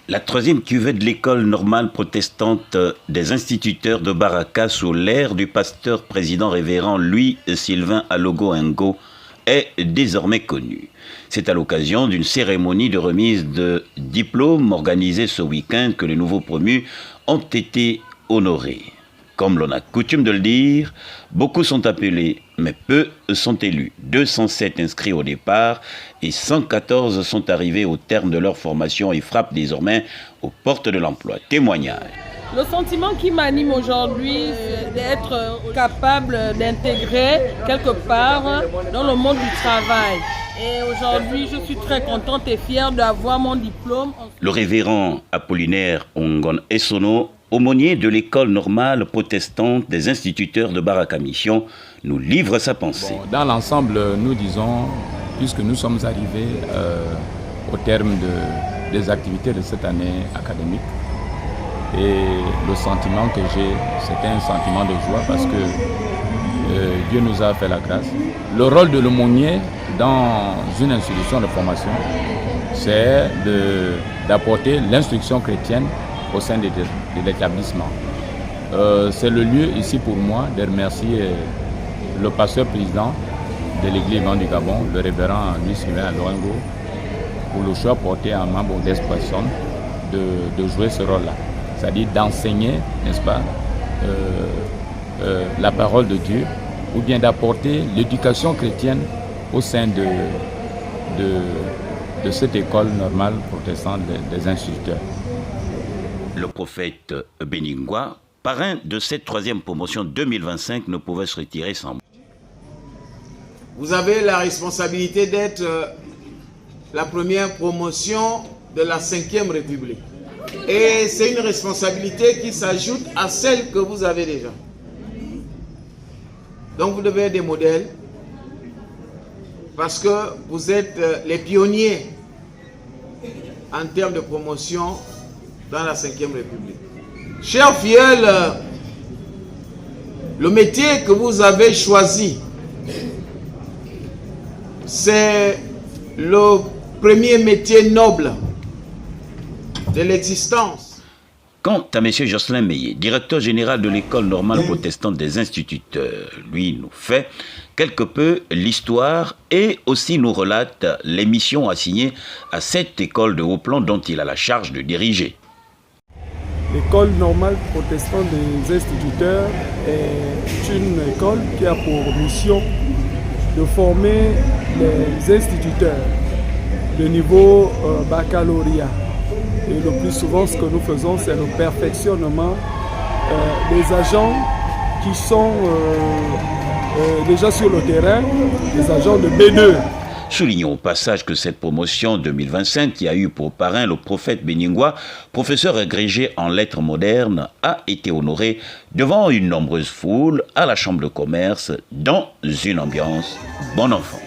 La troisième cuvée de l'école normale protestante des instituteurs de Baraka sous l'ère du pasteur président révérend Louis-Sylvain Alogo-Ngo est désormais connue. C'est à l'occasion d'une cérémonie de remise de diplômes organisée ce week-end que les nouveaux promus ont été honorés. Comme l'on a coutume de le dire, beaucoup sont appelés, mais peu sont élus. 207 inscrits au départ et 114 sont arrivés au terme de leur formation et frappent désormais aux portes de l'emploi. Témoignage. Le sentiment qui m'anime aujourd'hui, c'est d'être capable d'intégrer quelque part dans le monde du travail. Et aujourd'hui, je suis très contente et fière d'avoir mon diplôme. Le révérend Apollinaire Ongon Essono, aumônier de l'école normale protestante des instituteurs de Baraka Mission, nous livre sa pensée. Dans l'ensemble, nous disons, puisque nous sommes arrivés au terme des activités de cette année académique, et le sentiment que j'ai, c'était un sentiment de joie parce que Dieu nous a fait la grâce. Le rôle de l'aumônier dans une institution de formation, c'est d'apporter l'instruction chrétienne au sein de l'établissement. C'est le lieu ici pour moi de remercier le pasteur président de l'église Vent du Gabon, le révérend Louis-Sylvain Alogo, pour le choix porté en ma modeste personne de jouer ce rôle-là. C'est-à-dire d'enseigner, n'est-ce pas, la parole de Dieu, ou bien d'apporter l'éducation chrétienne au sein de cette école normale protestante des instituteurs. Le prophète Beningwa, parrain de cette troisième promotion 2025, ne pouvait se retirer sans moi. Vous avez la responsabilité d'être la première promotion de la 5e République. Et c'est une responsabilité qui s'ajoute à celle que vous avez déjà. Donc vous devez être des modèles parce que vous êtes les pionniers en termes de promotion dans la 5e République. Chers fidèles, le métier que vous avez choisi, c'est le premier métier noble de l'existence. Quant à M. Jocelyn Meillet, directeur général de l'école normale protestante des instituteurs, lui nous fait quelque peu l'histoire et aussi nous relate les missions assignées à cette école de haut plan dont il a la charge de diriger. L'école normale protestante des instituteurs est une école qui a pour mission de former les instituteurs de niveau baccalauréat. Et le plus souvent, ce que nous faisons, c'est le perfectionnement des agents qui sont déjà sur le terrain, des agents de B2. Soulignons au passage que cette promotion 2025, qui a eu pour parrain le prophète Beningwa, professeur agrégé en lettres modernes, a été honorée devant une nombreuse foule à la Chambre de commerce dans une ambiance bon enfant.